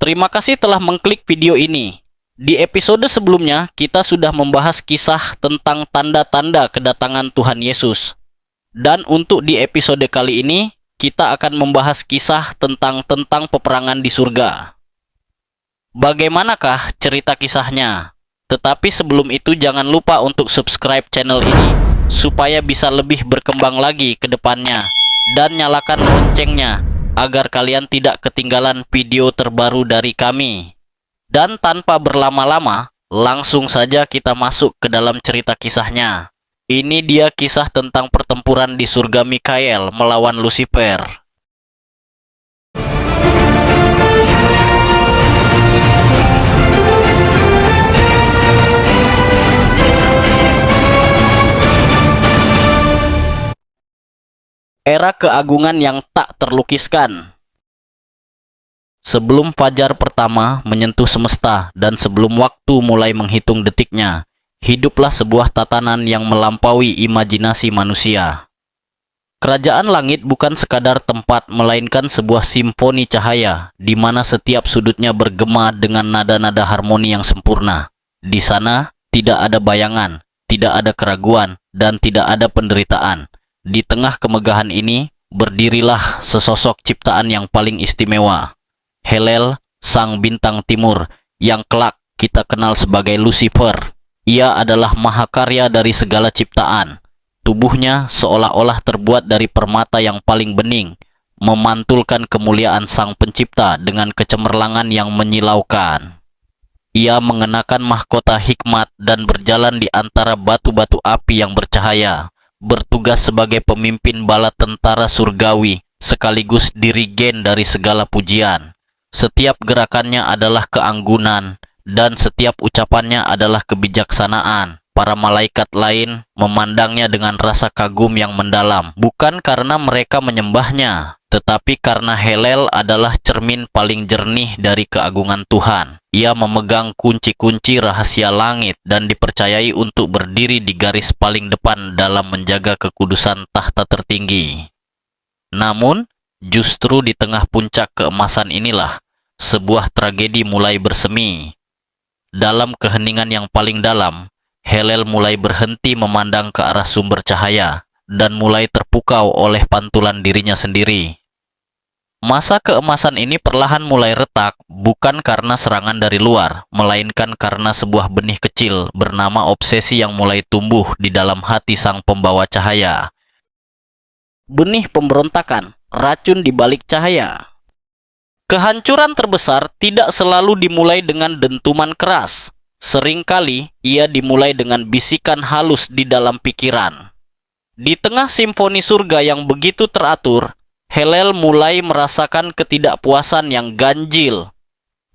Terima kasih telah mengklik video ini. Di episode sebelumnya, kita sudah membahas kisah tentang tanda-tanda kedatangan Tuhan Yesus. Dan untuk di episode kali ini, kita akan membahas kisah tentang peperangan di surga. Bagaimanakah cerita kisahnya? Tetapi sebelum itu jangan lupa untuk subscribe channel ini, supaya bisa lebih berkembang lagi ke depannya. Dan nyalakan loncengnya, agar kalian tidak ketinggalan video terbaru dari kami. Dan tanpa berlama-lama, langsung saja kita masuk ke dalam cerita kisahnya. Ini dia kisah tentang pertempuran di surga Mikael melawan Lucifer. Era keagungan yang tak terlukiskan. Sebelum fajar pertama menyentuh semesta dan sebelum waktu mulai menghitung detiknya, hiduplah sebuah tatanan yang melampaui imajinasi manusia. Kerajaan langit bukan sekadar tempat, melainkan sebuah simfoni cahaya, di mana setiap sudutnya bergema dengan nada-nada harmoni yang sempurna. Di sana tidak ada bayangan, tidak ada keraguan, dan tidak ada penderitaan. Di tengah kemegahan ini, berdirilah sesosok ciptaan yang paling istimewa. Helel, sang bintang timur, yang kelak kita kenal sebagai Lucifer. Ia adalah mahakarya dari segala ciptaan. Tubuhnya seolah-olah terbuat dari permata yang paling bening, memantulkan kemuliaan sang pencipta dengan kecemerlangan yang menyilaukan. Ia mengenakan mahkota hikmat dan berjalan di antara batu-batu api yang bercahaya, bertugas sebagai pemimpin bala tentara surgawi, sekaligus dirigen dari segala pujian. Setiap gerakannya adalah keanggunan, dan setiap ucapannya adalah kebijaksanaan. Para malaikat lain memandangnya dengan rasa kagum yang mendalam, bukan karena mereka menyembahnya, tetapi karena Helel adalah cermin paling jernih dari keagungan Tuhan. Ia memegang kunci-kunci rahasia langit dan dipercayai untuk berdiri di garis paling depan dalam menjaga kekudusan tahta tertinggi. Namun, justru di tengah puncak keemasan inilah, sebuah tragedi mulai bersemi. Dalam keheningan yang paling dalam, Helel mulai berhenti memandang ke arah sumber cahaya dan mulai terpukau oleh pantulan dirinya sendiri. Masa keemasan ini perlahan mulai retak, bukan karena serangan dari luar, melainkan karena sebuah benih kecil bernama obsesi yang mulai tumbuh di dalam hati sang pembawa cahaya. Benih pemberontakan, racun di balik cahaya. Kehancuran terbesar tidak selalu dimulai dengan dentuman keras. Seringkali ia dimulai dengan bisikan halus di dalam pikiran. Di tengah simfoni surga yang begitu teratur, Helel mulai merasakan ketidakpuasan yang ganjil.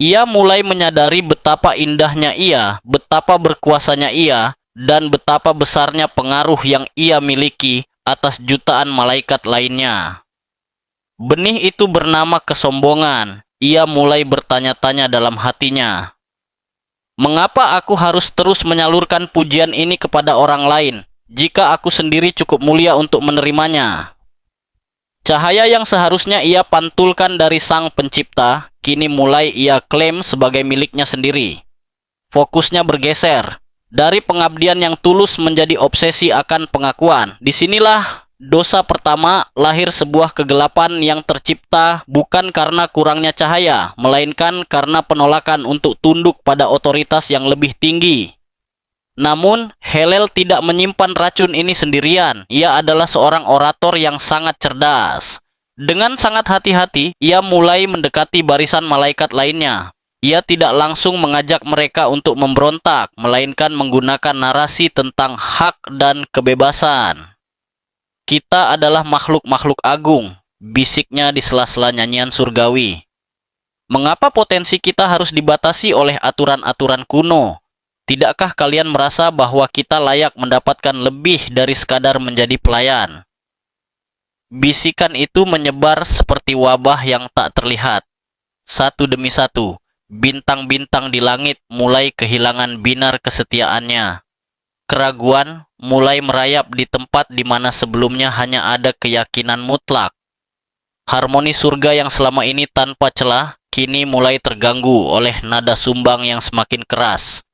Ia mulai menyadari betapa indahnya ia, betapa berkuasanya ia, dan betapa besarnya pengaruh yang ia miliki atas jutaan malaikat lainnya. Benih itu bernama kesombongan. Ia mulai bertanya-tanya dalam hatinya. Mengapa aku harus terus menyalurkan pujian ini kepada orang lain, jika aku sendiri cukup mulia untuk menerimanya? Cahaya yang seharusnya ia pantulkan dari sang pencipta, kini mulai ia klaim sebagai miliknya sendiri. Fokusnya bergeser, dari pengabdian yang tulus menjadi obsesi akan pengakuan. Disinilah dosa pertama, lahir sebuah kegelapan yang tercipta bukan karena kurangnya cahaya, melainkan karena penolakan untuk tunduk pada otoritas yang lebih tinggi. Namun, Helel tidak menyimpan racun ini sendirian. Ia adalah seorang orator yang sangat cerdas. Dengan sangat hati-hati, ia mulai mendekati barisan malaikat lainnya. Ia tidak langsung mengajak mereka untuk memberontak, melainkan menggunakan narasi tentang hak dan kebebasan. Kita adalah makhluk-makhluk agung, bisiknya di sela-sela nyanyian surgawi. Mengapa potensi kita harus dibatasi oleh aturan-aturan kuno? Tidakkah kalian merasa bahwa kita layak mendapatkan lebih dari sekadar menjadi pelayan? Bisikan itu menyebar seperti wabah yang tak terlihat. Satu demi satu, bintang-bintang di langit mulai kehilangan binar kesetiaannya. Keraguan mulai merayap di tempat di mana sebelumnya hanya ada keyakinan mutlak. Harmoni surga yang selama ini tanpa celah kini mulai terganggu oleh nada sumbang yang semakin keras.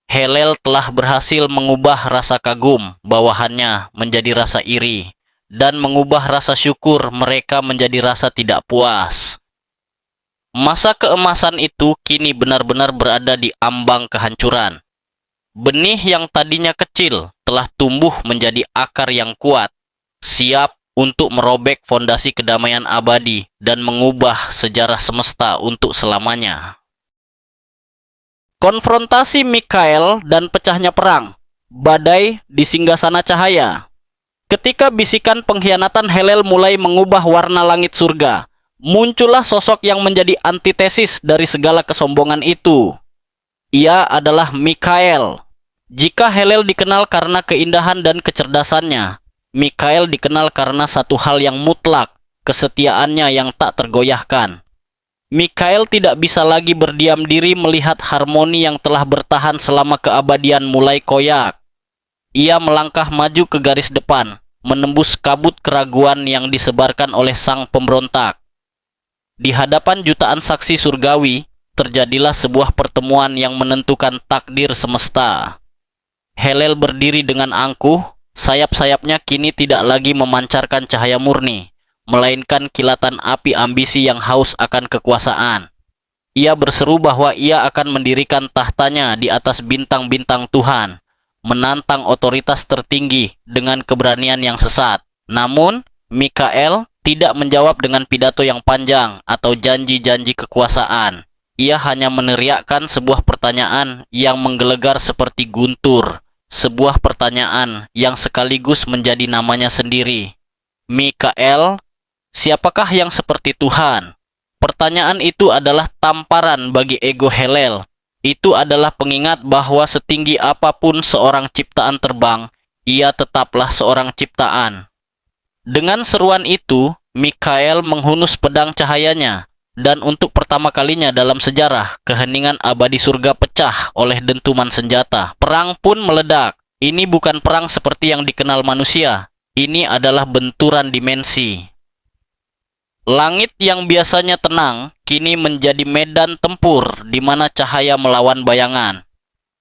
Helel telah berhasil mengubah rasa kagum bawahannya menjadi rasa iri, dan mengubah rasa syukur mereka menjadi rasa tidak puas. Masa keemasan itu kini benar-benar berada di ambang kehancuran. Benih yang tadinya kecil telah tumbuh menjadi akar yang kuat, siap untuk merobek fondasi kedamaian abadi dan mengubah sejarah semesta untuk selamanya. Konfrontasi Mikael dan pecahnya perang. Badai di singgasana cahaya. Ketika bisikan pengkhianatan Helel mulai mengubah warna langit surga, muncullah sosok yang menjadi antitesis dari segala kesombongan itu. Ia adalah Mikael. Jika Helel dikenal karena keindahan dan kecerdasannya, Mikael dikenal karena satu hal yang mutlak, kesetiaannya yang tak tergoyahkan. Mikael tidak bisa lagi berdiam diri melihat harmoni yang telah bertahan selama keabadian mulai koyak. Ia melangkah maju ke garis depan, menembus kabut keraguan yang disebarkan oleh sang pemberontak. Di hadapan jutaan saksi surgawi, terjadilah sebuah pertemuan yang menentukan takdir semesta. Helel berdiri dengan angkuh, sayap-sayapnya kini tidak lagi memancarkan cahaya murni, melainkan kilatan api ambisi yang haus akan kekuasaan. Ia berseru bahwa ia akan mendirikan tahtanya di atas bintang-bintang Tuhan, menantang otoritas tertinggi dengan keberanian yang sesat. Namun, Mikael tidak menjawab dengan pidato yang panjang atau janji-janji kekuasaan. Ia hanya meneriakkan sebuah pertanyaan yang menggelegar seperti guntur, sebuah pertanyaan yang sekaligus menjadi namanya sendiri. Mikael, siapakah yang seperti Tuhan? Pertanyaan itu adalah tamparan bagi ego Helel. Itu adalah pengingat bahwa setinggi apapun seorang ciptaan terbang, ia tetaplah seorang ciptaan. Dengan seruan itu, Mikael menghunus pedang cahayanya, dan untuk pertama kalinya dalam sejarah, keheningan abadi surga pecah oleh dentuman senjata. Perang pun meledak. Ini bukan perang seperti yang dikenal manusia. Ini adalah benturan dimensi. Langit yang biasanya tenang, kini menjadi medan tempur di mana cahaya melawan bayangan.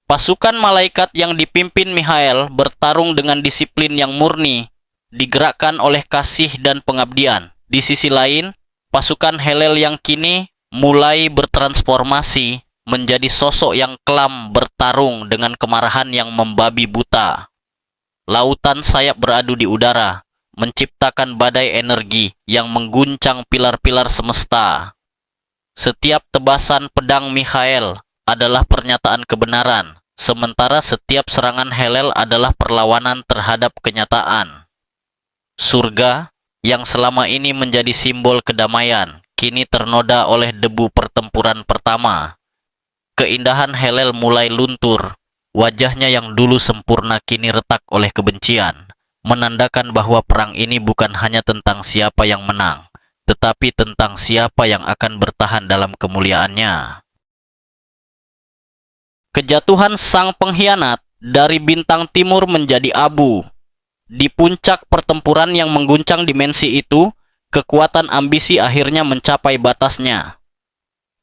Pasukan malaikat yang dipimpin Mikhael bertarung dengan disiplin yang murni, digerakkan oleh kasih dan pengabdian. Di sisi lain, pasukan Helel yang kini mulai bertransformasi menjadi sosok yang kelam bertarung dengan kemarahan yang membabi buta. Lautan sayap beradu di udara, menciptakan badai energi yang mengguncang pilar-pilar semesta. Setiap tebasan pedang Mikhael adalah pernyataan kebenaran, sementara setiap serangan Helel adalah perlawanan terhadap kenyataan. Surga, yang selama ini menjadi simbol kedamaian, kini ternoda oleh debu pertempuran pertama. Keindahan Helel mulai luntur, wajahnya yang dulu sempurna kini retak oleh kebencian, menandakan bahwa perang ini bukan hanya tentang siapa yang menang, tetapi tentang siapa yang akan bertahan dalam kemuliaannya. Kejatuhan sang pengkhianat dari bintang timur menjadi abu. Di puncak pertempuran yang mengguncang dimensi itu, kekuatan ambisi akhirnya mencapai batasnya.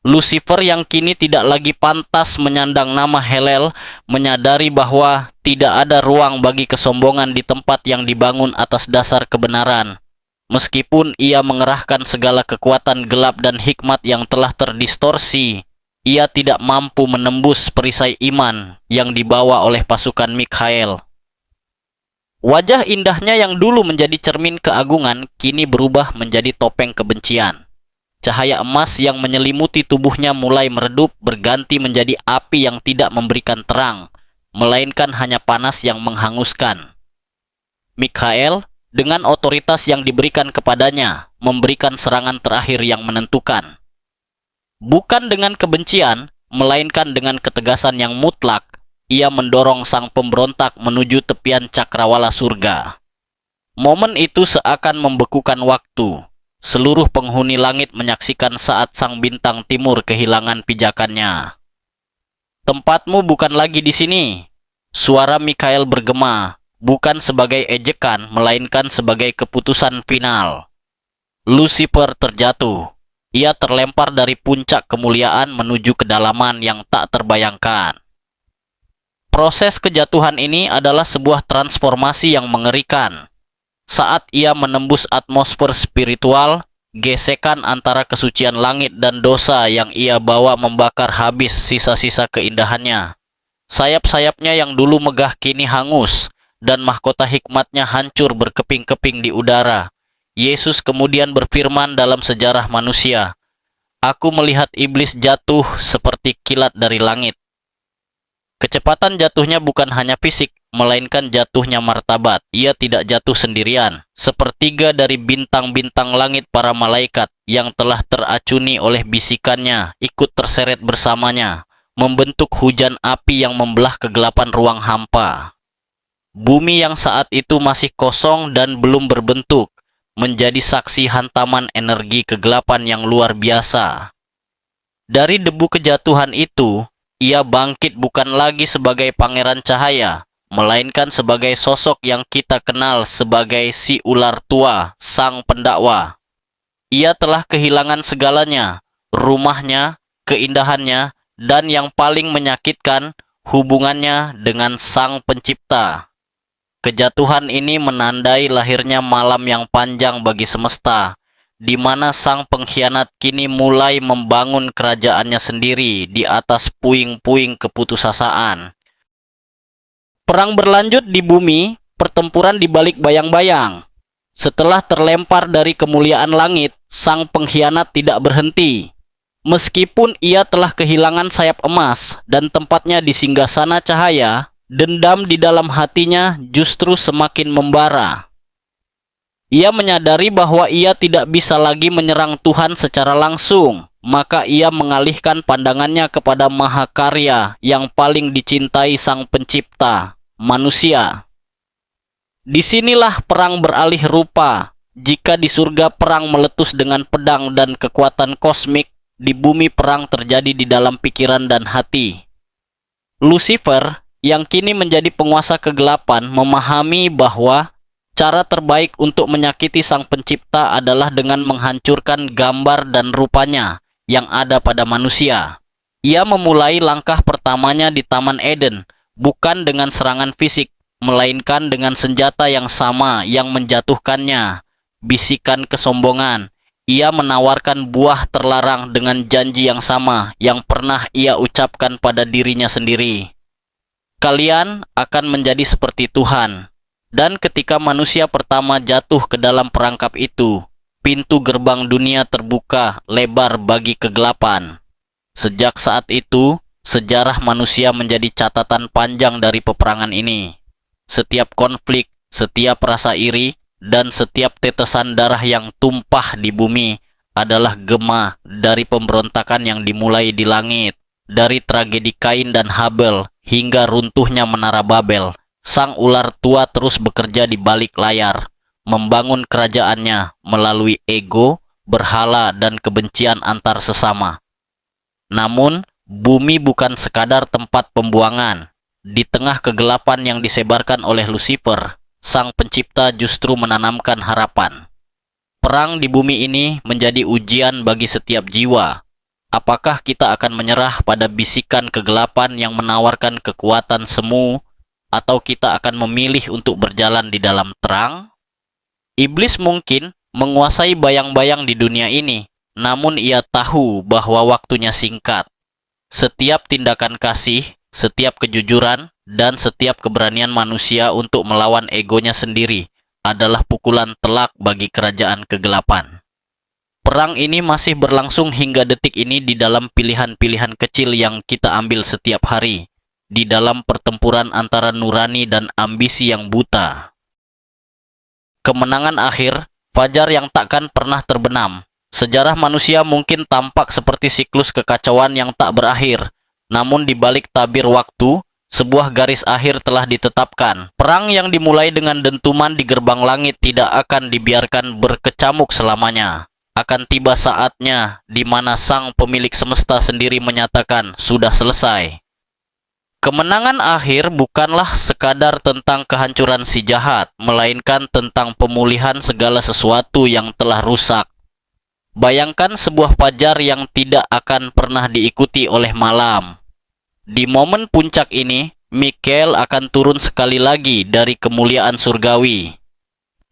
Lucifer yang kini tidak lagi pantas menyandang nama Helel menyadari bahwa tidak ada ruang bagi kesombongan di tempat yang dibangun atas dasar kebenaran. Meskipun ia mengerahkan segala kekuatan gelap dan hikmat yang telah terdistorsi, ia tidak mampu menembus perisai iman yang dibawa oleh pasukan Mikhael. Wajah indahnya yang dulu menjadi cermin keagungan kini berubah menjadi topeng kebencian. Cahaya emas yang menyelimuti tubuhnya mulai meredup berganti menjadi api yang tidak memberikan terang, melainkan hanya panas yang menghanguskan. Mikhael, dengan otoritas yang diberikan kepadanya, memberikan serangan terakhir yang menentukan. Bukan dengan kebencian, melainkan dengan ketegasan yang mutlak, ia mendorong sang pemberontak menuju tepian cakrawala surga. Momen itu seakan membekukan waktu. Seluruh penghuni langit menyaksikan saat sang bintang timur kehilangan pijakannya. Tempatmu bukan lagi di sini. Suara Mikhael bergema, bukan sebagai ejekan, melainkan sebagai keputusan final. Lucifer terjatuh. Ia terlempar dari puncak kemuliaan menuju kedalaman yang tak terbayangkan. Proses kejatuhan ini adalah sebuah transformasi yang mengerikan. Saat ia menembus atmosfer spiritual, gesekan antara kesucian langit dan dosa yang ia bawa membakar habis sisa-sisa keindahannya. Sayap-sayapnya yang dulu megah kini hangus, dan mahkota hikmatnya hancur berkeping-keping di udara. Yesus kemudian berfirman dalam sejarah manusia, "Aku melihat iblis jatuh seperti kilat dari langit." Kecepatan jatuhnya bukan hanya fisik, melainkan jatuhnya martabat. Ia tidak jatuh sendirian. Sepertiga dari bintang-bintang langit para malaikat yang telah teracuni oleh bisikannya ikut terseret bersamanya, membentuk hujan api yang membelah kegelapan ruang hampa. Bumi yang saat itu masih kosong dan belum berbentuk, menjadi saksi hantaman energi kegelapan yang luar biasa. Dari debu kejatuhan itu, ia bangkit bukan lagi sebagai pangeran cahaya, melainkan sebagai sosok yang kita kenal sebagai si ular tua, sang pendakwa. Ia telah kehilangan segalanya, rumahnya, keindahannya, dan yang paling menyakitkan, hubungannya dengan sang pencipta. Kejatuhan ini menandai lahirnya malam yang panjang bagi semesta, di mana sang pengkhianat kini mulai membangun kerajaannya sendiri di atas puing-puing keputusasaan. Perang berlanjut di bumi, pertempuran di balik bayang-bayang. Setelah terlempar dari kemuliaan langit, sang pengkhianat tidak berhenti. Meskipun ia telah kehilangan sayap emas dan tempatnya di singgasana cahaya, dendam di dalam hatinya justru semakin membara. Ia menyadari bahwa ia tidak bisa lagi menyerang Tuhan secara langsung, maka ia mengalihkan pandangannya kepada Mahakarya yang paling dicintai Sang Pencipta, manusia. Disinilah perang beralih rupa. Jika di surga perang meletus dengan pedang dan kekuatan kosmik, di bumi perang terjadi di dalam pikiran dan hati. Lucifer, yang kini menjadi penguasa kegelapan, memahami bahwa cara terbaik untuk menyakiti Sang Pencipta adalah dengan menghancurkan gambar dan rupanya yang ada pada manusia. Ia memulai langkah pertamanya di Taman Eden, bukan dengan serangan fisik, melainkan dengan senjata yang sama yang menjatuhkannya, bisikan kesombongan. Ia menawarkan buah terlarang dengan janji yang sama yang pernah ia ucapkan pada dirinya sendiri. Kalian akan menjadi seperti Tuhan. Dan ketika manusia pertama jatuh ke dalam perangkap itu, pintu gerbang dunia terbuka lebar bagi kegelapan. Sejak saat itu, sejarah manusia menjadi catatan panjang dari peperangan ini. Setiap konflik, setiap rasa iri, dan setiap tetesan darah yang tumpah di bumi adalah gema dari pemberontakan yang dimulai di langit. Dari tragedi Kain dan Habel hingga runtuhnya Menara Babel, Sang ular tua terus bekerja di balik layar, membangun kerajaannya melalui ego, berhala, dan kebencian antar sesama. Namun, bumi bukan sekadar tempat pembuangan. Di tengah kegelapan yang disebarkan oleh Lucifer, Sang Pencipta justru menanamkan harapan. Perang di bumi ini menjadi ujian bagi setiap jiwa. Apakah kita akan menyerah pada bisikan kegelapan yang menawarkan kekuatan semu, atau kita akan memilih untuk berjalan di dalam terang? Iblis mungkin menguasai bayang-bayang di dunia ini, namun ia tahu bahwa waktunya singkat. Setiap tindakan kasih, setiap kejujuran, dan setiap keberanian manusia untuk melawan egonya sendiri adalah pukulan telak bagi kerajaan kegelapan. Perang ini masih berlangsung hingga detik ini di dalam pilihan-pilihan kecil yang kita ambil setiap hari, di dalam pertempuran antara nurani dan ambisi yang buta. Kemenangan akhir, fajar yang takkan pernah terbenam. Sejarah manusia mungkin tampak seperti siklus kekacauan yang tak berakhir, namun di balik tabir waktu, sebuah garis akhir telah ditetapkan. Perang yang dimulai dengan dentuman di gerbang langit tidak akan dibiarkan berkecamuk selamanya. Akan tiba saatnya di mana Sang Pemilik Semesta sendiri menyatakan sudah selesai. Kemenangan akhir bukanlah sekadar tentang kehancuran si jahat, melainkan tentang pemulihan segala sesuatu yang telah rusak. Bayangkan sebuah fajar yang tidak akan pernah diikuti oleh malam. Di momen puncak ini, Mikael akan turun sekali lagi dari kemuliaan surgawi.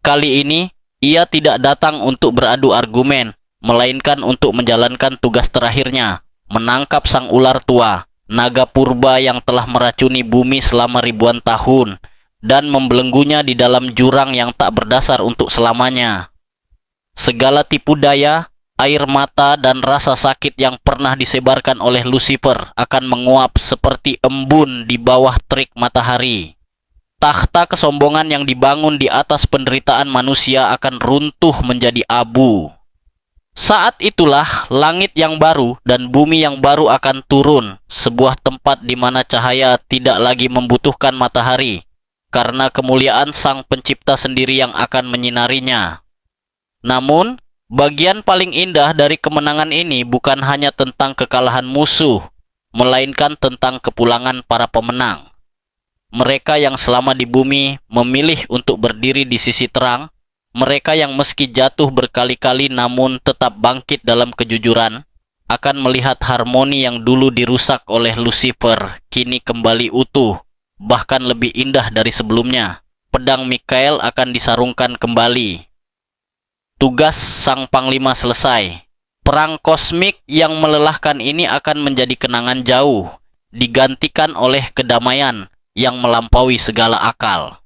Kali ini, ia tidak datang untuk beradu argumen, melainkan untuk menjalankan tugas terakhirnya, menangkap sang ular tua, naga purba yang telah meracuni bumi selama ribuan tahun, dan membelenggunya di dalam jurang yang tak berdasar untuk selamanya. Segala tipu daya, air mata, dan rasa sakit yang pernah disebarkan oleh Lucifer akan menguap seperti embun di bawah terik matahari. Takhta kesombongan yang dibangun di atas penderitaan manusia akan runtuh menjadi abu. Saat itulah langit yang baru dan bumi yang baru akan turun, sebuah tempat di mana cahaya tidak lagi membutuhkan matahari, karena kemuliaan Sang Pencipta sendiri yang akan menyinarinya. Namun, bagian paling indah dari kemenangan ini bukan hanya tentang kekalahan musuh, melainkan tentang kepulangan para pemenang. Mereka yang selama di bumi memilih untuk berdiri di sisi terang, mereka yang meski jatuh berkali-kali namun tetap bangkit dalam kejujuran, akan melihat harmoni yang dulu dirusak oleh Lucifer kini kembali utuh, bahkan lebih indah dari sebelumnya. Pedang Mikael akan disarungkan kembali. Tugas Sang Panglima selesai. Perang kosmik yang melelahkan ini akan menjadi kenangan jauh, digantikan oleh kedamaian yang melampaui segala akal.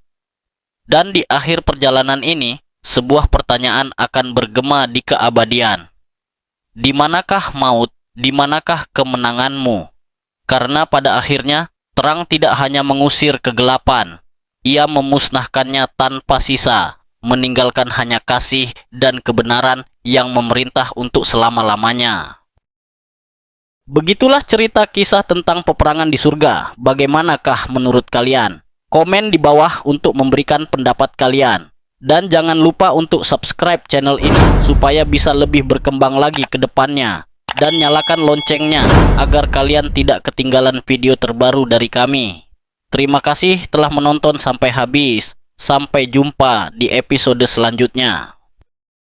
Dan di akhir perjalanan ini, sebuah pertanyaan akan bergema di keabadian. Di manakah maut? Di manakah kemenanganmu? Karena pada akhirnya, terang tidak hanya mengusir kegelapan, ia memusnahkannya tanpa sisa, meninggalkan hanya kasih dan kebenaran yang memerintah untuk selama-lamanya. Begitulah cerita kisah tentang peperangan di surga. Bagaimanakah menurut kalian? Komen di bawah untuk memberikan pendapat kalian. Dan jangan lupa untuk subscribe channel ini supaya bisa lebih berkembang lagi ke depannya. Dan nyalakan loncengnya agar kalian tidak ketinggalan video terbaru dari kami. Terima kasih telah menonton sampai habis. Sampai jumpa di episode selanjutnya.